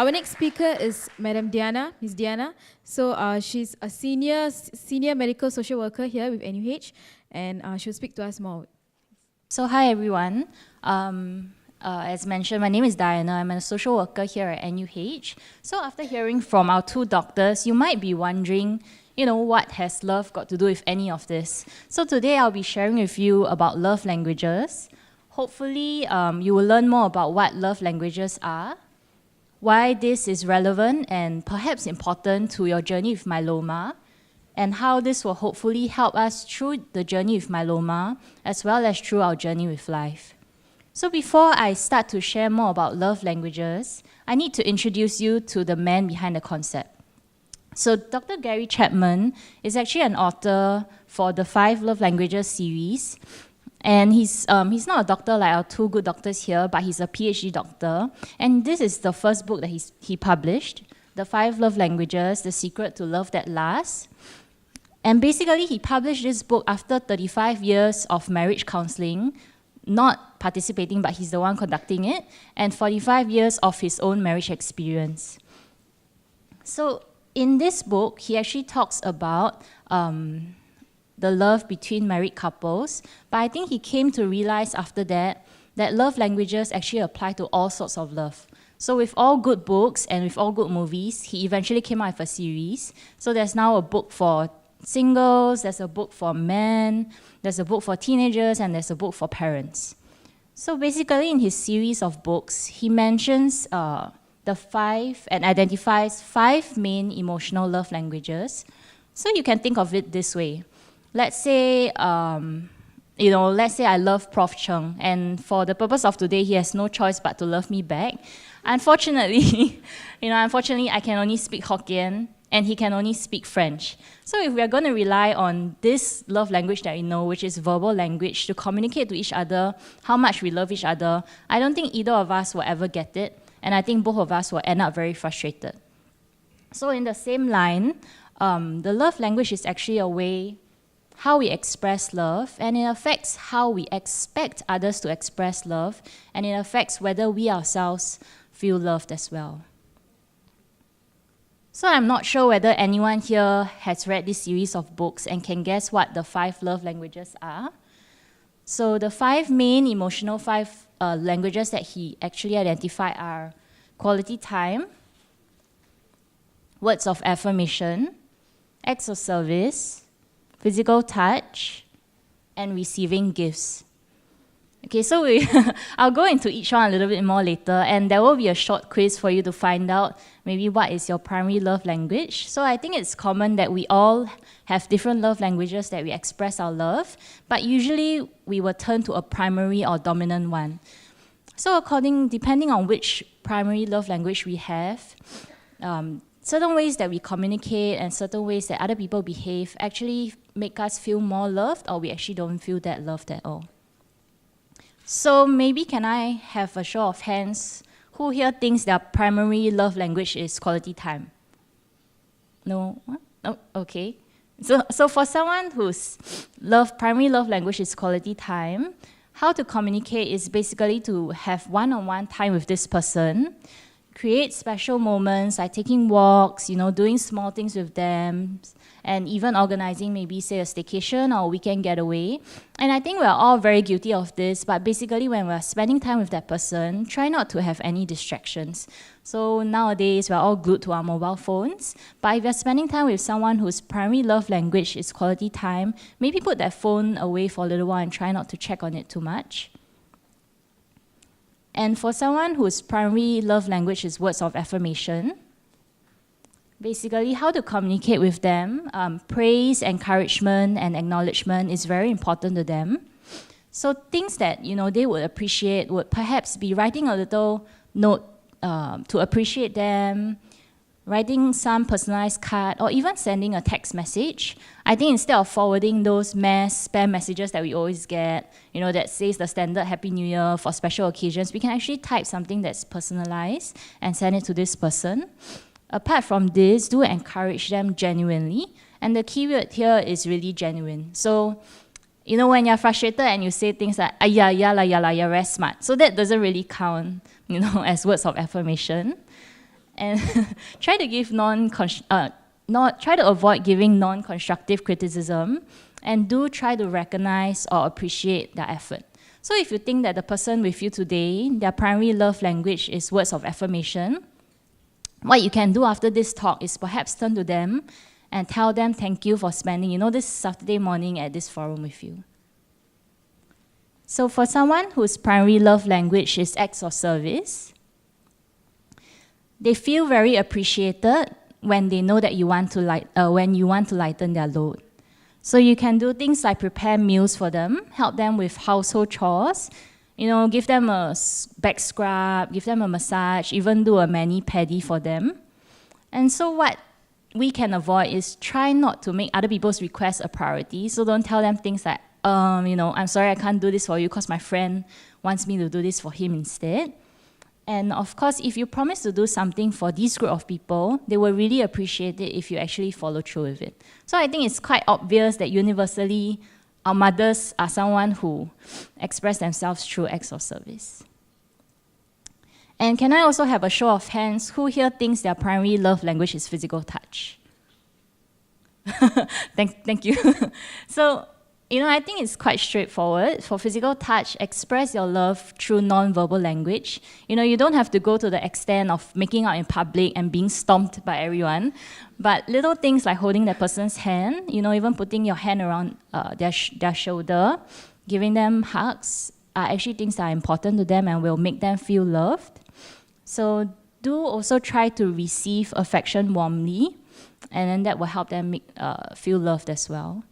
Our next speaker is Madam Dianna, Ms. Dianna. So she's a senior medical social worker here with NUH, and she'll speak to us more. So hi everyone. As mentioned, my name is Dianna. I'm a social worker here at NUH. So after hearing from our two doctors, you might be wondering, what has love got to do with any of this? So today I'll be sharing with you about love languages. Hopefully, you will learn more about what love languages are, why this is relevant and perhaps important to your journey with myeloma, and how this will hopefully help us through the journey with myeloma, as well as through our journey with life. So before I start to share more about love languages, I need to introduce you to the man behind the concept. So Dr. Gary Chapman is actually an author for the 5 Love Languages series. And he's not a doctor like our two good doctors here, but he's a PhD doctor. And this is the first book that he published, The 5 Love Languages, The Secret to Love That Lasts. And basically, he published this book after 35 years of marriage counseling, not participating, but he's the one conducting it, and 45 years of his own marriage experience. So in this book, he actually talks about the love between married couples, but I think he came to realize after that love languages actually apply to all sorts of love. So with all good books and with all good movies, he eventually came out with a series. So there's now a book for singles, there's a book for men, there's a book for teenagers, and there's a book for parents. So basically in his series of books, he mentions the 5 and identifies 5 main emotional love languages. So you can think of it this way. Let's say, let's say I love Prof. Cheng, and for the purpose of today, he has no choice but to love me back. Unfortunately, I can only speak Hokkien, and he can only speak French. So if we are going to rely on this love language that we know, which is verbal language, to communicate to each other how much we love each other, I don't think either of us will ever get it, and I think both of us will end up very frustrated. So in the same line, the love language is actually a way how we express love, and it affects how we expect others to express love, and it affects whether we ourselves feel loved as well. So I'm not sure whether anyone here has read this series of books and can guess what the 5 love languages are. So the 5 main emotional languages that he actually identified are quality time, words of affirmation, acts of service, physical touch, and receiving gifts. Okay, so I'll go into each one a little bit more later, and there will be a short quiz for you to find out maybe what is your primary love language. So I think it's common that we all have different love languages that we express our love, but usually we will turn to a primary or dominant one. So depending on which primary love language we have, certain ways that we communicate and certain ways that other people behave actually make us feel more loved, or we actually don't feel that loved at all. So maybe can I have a show of hands who here thinks their primary love language is quality time? No? Oh, okay. So for someone whose primary love language is quality time, how to communicate is basically to have one-on-one time with this person, create special moments like taking walks, doing small things with them, and even organizing maybe, say, a staycation or a weekend getaway. And I think we're all very guilty of this, but basically when we're spending time with that person, try not to have any distractions. So nowadays, we're all glued to our mobile phones, but if you're spending time with someone whose primary love language is quality time, maybe put that phone away for a little while and try not to check on it too much. And for someone whose primary love language is words of affirmation, basically how to communicate with them, praise, encouragement, and acknowledgement is very important to them. So things that they would appreciate would perhaps be writing a little note to appreciate them, writing some personalized card, or even sending a text message. I think instead of forwarding those mass spam messages that we always get, that says the standard Happy New Year for special occasions, we can actually type something that's personalized and send it to this person. Apart from this, do encourage them genuinely. And the key word here is really genuine. So, when you're frustrated and you say things like, yeah, you're very smart. So that doesn't really count, as words of affirmation. and try to give try to avoid giving non-constructive criticism, and do try to recognize or appreciate their effort. So if you think that the person with you today, their primary love language is words of affirmation, what you can do after this talk is perhaps turn to them and tell them thank you for spending, this Saturday morning at this forum with you. So for someone whose primary love language is acts of service, they feel very appreciated when they know that you want to lighten their load. So you can do things like prepare meals for them, help them with household chores, give them a back scrub, give them a massage, even do a mani-pedi for them. And so what we can avoid is try not to make other people's requests a priority. So don't tell them things like, I'm sorry I can't do this for you because my friend wants me to do this for him instead. And of course, if you promise to do something for this group of people, they will really appreciate it if you actually follow through with it. So I think it's quite obvious that universally, our mothers are someone who express themselves through acts of service. And can I also have a show of hands who here thinks their primary love language is physical touch? Thank you. So, I think it's quite straightforward. For physical touch, express your love through non-verbal language. You don't have to go to the extent of making out in public and being stomped by everyone. But little things like holding that person's hand, even putting your hand around their shoulder, giving them hugs, are actually things that are important to them and will make them feel loved. So do also try to receive affection warmly, and then that will help them feel loved as well.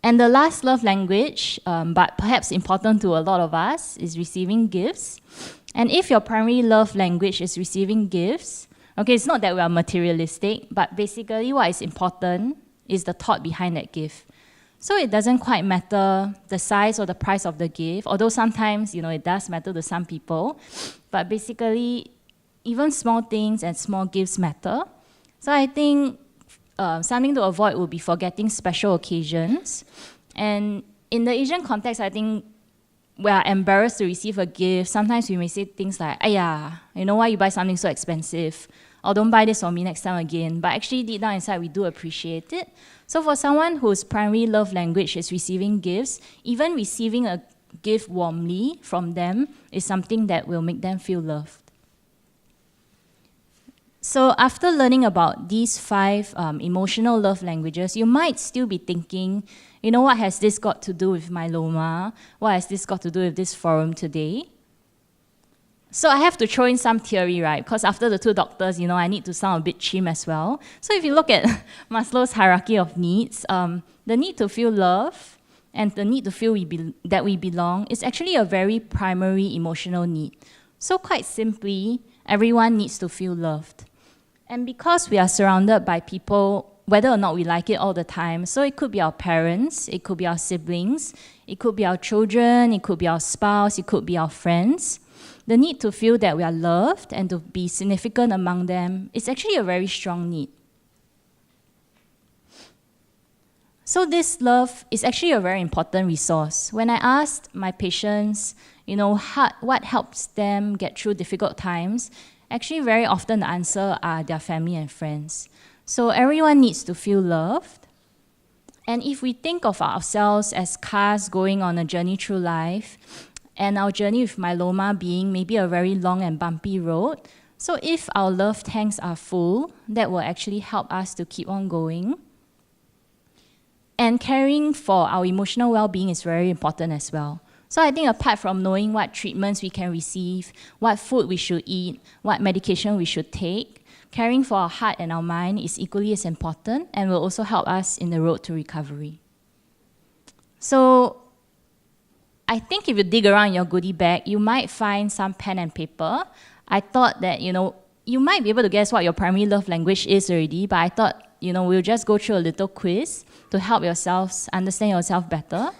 And the last love language, but perhaps important to a lot of us, is receiving gifts. And if your primary love language is receiving gifts, it's not that we are materialistic, but basically what is important is the thought behind that gift. So it doesn't quite matter the size or the price of the gift, although sometimes, it does matter to some people. But basically, even small things and small gifts matter. So I think something to avoid would be forgetting special occasions. And in the Asian context, I think we are embarrassed to receive a gift. Sometimes we may say things like, "Ayya, why you buy something so expensive?" Or "Don't buy this for me next time again." But actually, deep down inside, we do appreciate it. So for someone whose primary love language is receiving gifts, even receiving a gift warmly from them is something that will make them feel loved. So after learning about these 5 emotional love languages, you might still be thinking, what has this got to do with myeloma? What has this got to do with this forum today? So I have to throw in some theory, right? Because after the 2 doctors, I need to sound a bit chim as well. So if you look at Maslow's hierarchy of needs, the need to feel love and the need to feel that we belong is actually a very primary emotional need. So quite simply, everyone needs to feel loved. And because we are surrounded by people, whether or not we like it all the time, so it could be our parents, it could be our siblings, it could be our children, it could be our spouse, it could be our friends, the need to feel that we are loved and to be significant among them is actually a very strong need. So this love is actually a very important resource. When I asked my patients, what helps them get through difficult times, actually very often the answer are their family and friends. So everyone needs to feel loved. And if we think of ourselves as cars going on a journey through life, and our journey with myeloma being maybe a very long and bumpy road, so if our love tanks are full, that will actually help us to keep on going. And caring for our emotional well-being is very important as well. So I think apart from knowing what treatments we can receive, what food we should eat, what medication we should take, caring for our heart and our mind is equally as important and will also help us in the road to recovery. So I think if you dig around your goodie bag, you might find some pen and paper. I thought that, you might be able to guess what your primary love language is already, but I thought, we'll just go through a little quiz to help yourselves understand yourself better.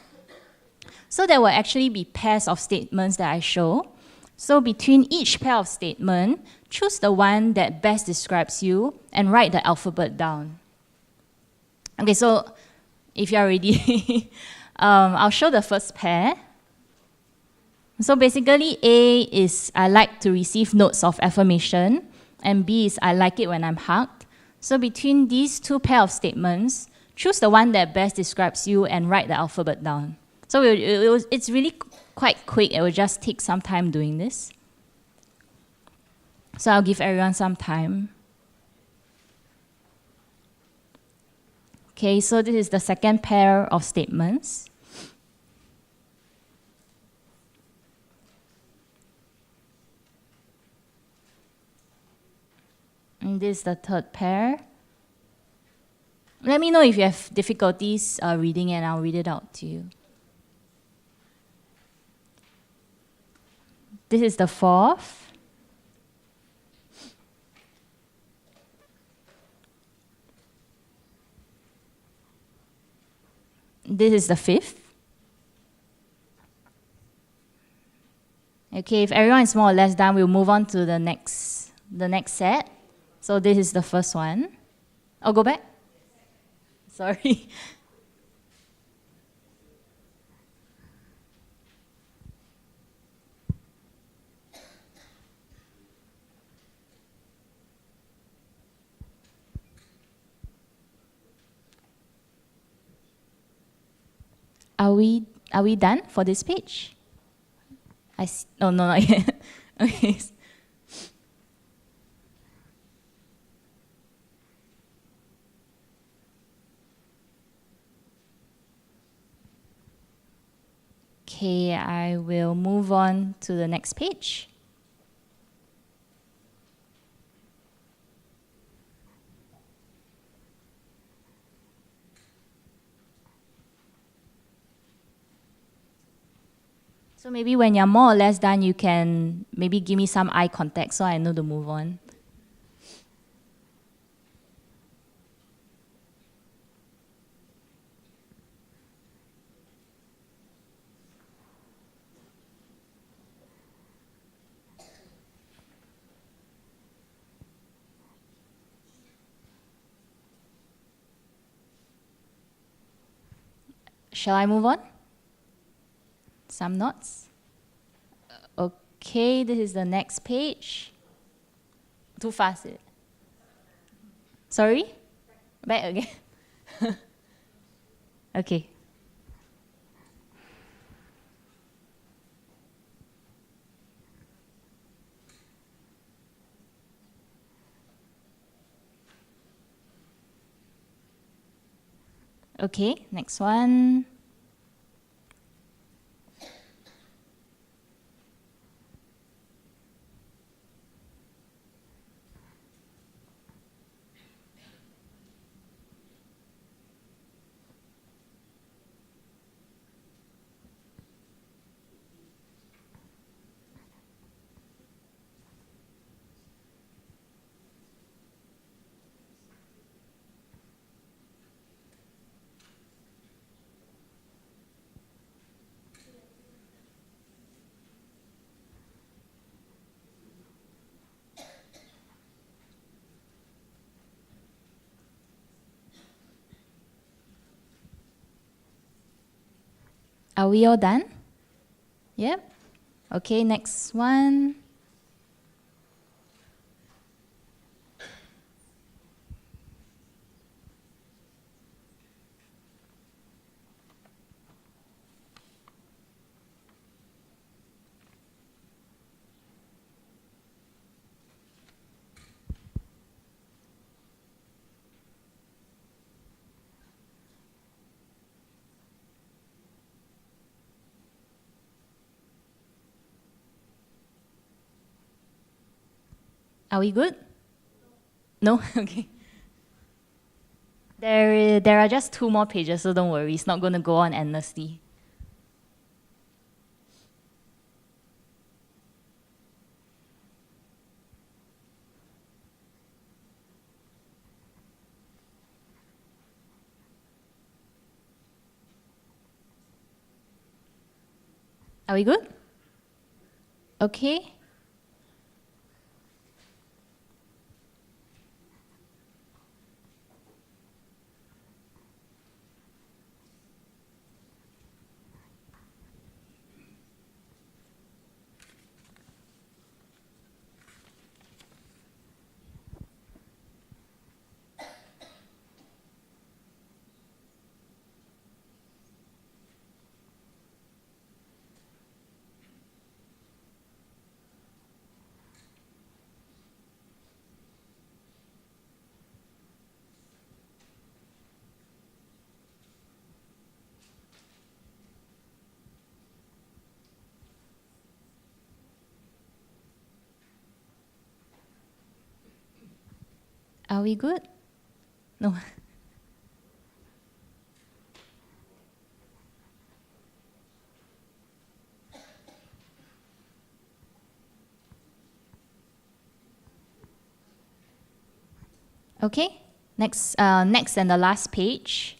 So there will actually be pairs of statements that I show. So between each pair of statements, choose the one that best describes you and write the alphabet down. Okay, so if you're ready, I'll show the first pair. So basically, A is I like to receive notes of affirmation. and B is I like it when I'm hugged. So between these two pair of statements, choose the one that best describes you and write the alphabet down. So it's really quite quick. It will just take some time doing this. So I'll give everyone some time. Okay, so this is the second pair of statements. And this is the third pair. Let me know if you have difficulties reading, and I'll read it out to you. This is the fourth. This is the fifth. Okay, if everyone is more or less done, we'll move on to the next set. So this is the first one. Oh, go back. Sorry. Are we done for this page? Oh, no, not yet. Okay. Okay, I will move on to the next page. So maybe when you're more or less done, you can maybe give me some eye contact so I know to move on. Shall I move on? Some notes. Okay, this is the next page. Too fast. Sorry? Back again. Okay. Okay, next one. Are we all done? Yep. Okay, next one. Are we good? No? Okay. There are just 2 more pages, so don't worry. It's not going to go on endlessly. Are we good? Okay. Are we good? No. Okay, next and the last page.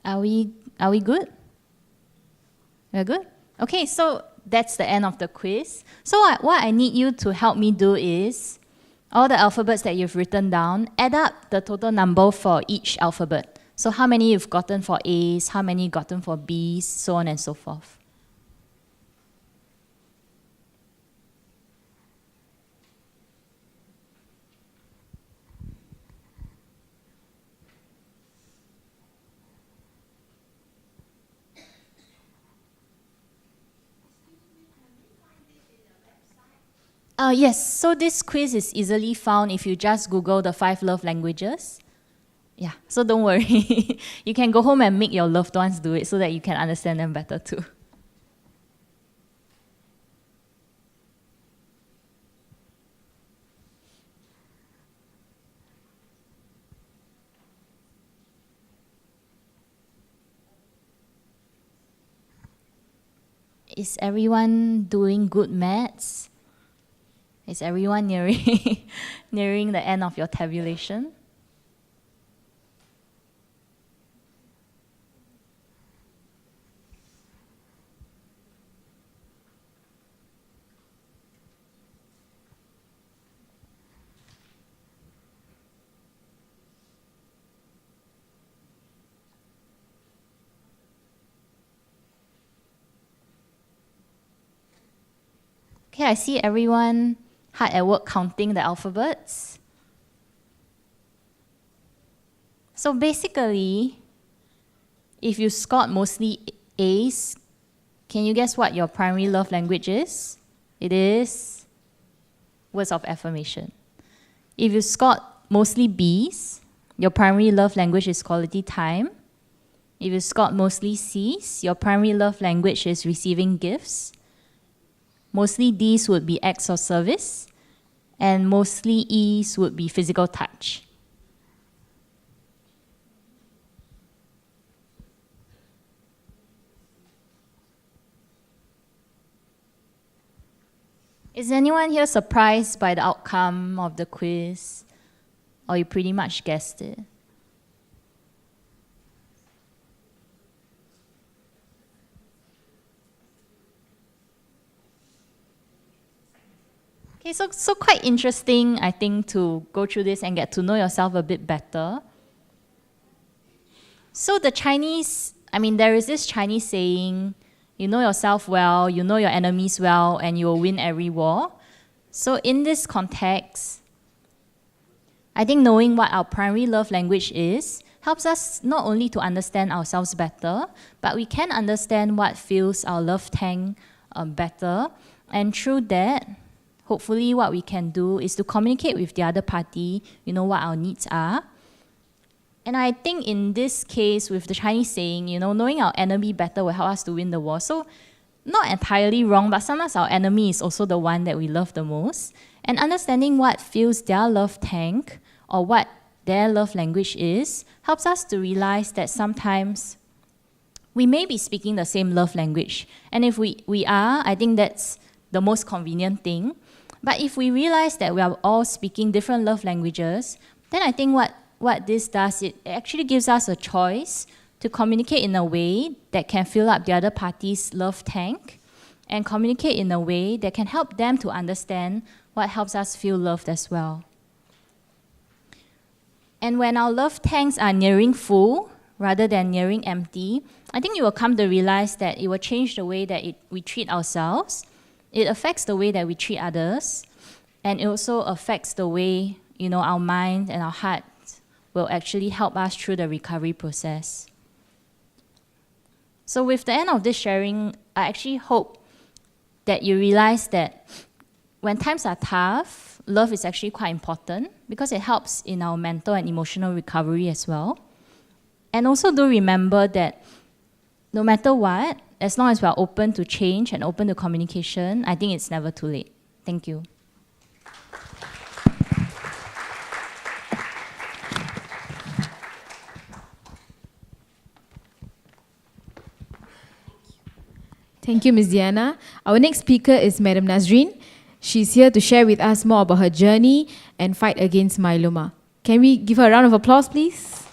Are we good? We're good? Okay, so that's the end of the quiz. So what I need you to help me do is, all the alphabets that you've written down, add up the total number for each alphabet. So how many you've gotten for A's, how many you've gotten for B's, so on and so forth. Yes, so this quiz is easily found if you just Google the 5 love languages. Yeah, so don't worry. You can go home and make your loved ones do it so that you can understand them better too. Is everyone doing good maths? Is everyone nearing, nearing the end of your tabulation? Okay, I see everyone hard at work counting the alphabets. So basically, if you scored mostly A's, can you guess what your primary love language is? It is words of affirmation. If you scored mostly B's, your primary love language is quality time. If you scored mostly C's, your primary love language is receiving gifts. Mostly D's would be acts of service, and mostly E's would be physical touch. Is anyone here surprised by the outcome of the quiz? Or you pretty much guessed it? Okay, so quite interesting, I think, to go through this and get to know yourself a bit better. So the Chinese, there is this Chinese saying, you know yourself well, you know your enemies well, and you will win every war. So in this context, I think knowing what our primary love language is helps us not only to understand ourselves better, but we can understand what fills our love tank better. And through that, hopefully what we can do is to communicate with the other party, what our needs are. And I think in this case, with the Chinese saying, knowing our enemy better will help us to win the war. So not entirely wrong, but sometimes our enemy is also the one that we love the most. And understanding what fills their love tank or what their love language is helps us to realize that sometimes we may be speaking the same love language. And if we are, I think that's the most convenient thing. But if we realize that we are all speaking different love languages, then I think what this does, it actually gives us a choice to communicate in a way that can fill up the other party's love tank. and communicate in a way that can help them to understand what helps us feel loved as well. And when our love tanks are nearing full rather than nearing empty, I think you will come to realize that it will change the way that we treat ourselves. It affects the way that we treat others, and it also affects the way our mind and our heart will actually help us through the recovery process. So with the end of this sharing, I actually hope that you realize that when times are tough, love is actually quite important because it helps in our mental and emotional recovery as well. And also do remember that no matter what, as long as we are open to change and open to communication, I think it's never too late. Thank you. Thank you, Ms. Dianna. Our next speaker is Madam Nazreen. She's here to share with us more about her journey and fight against myeloma. Can we give her a round of applause, please?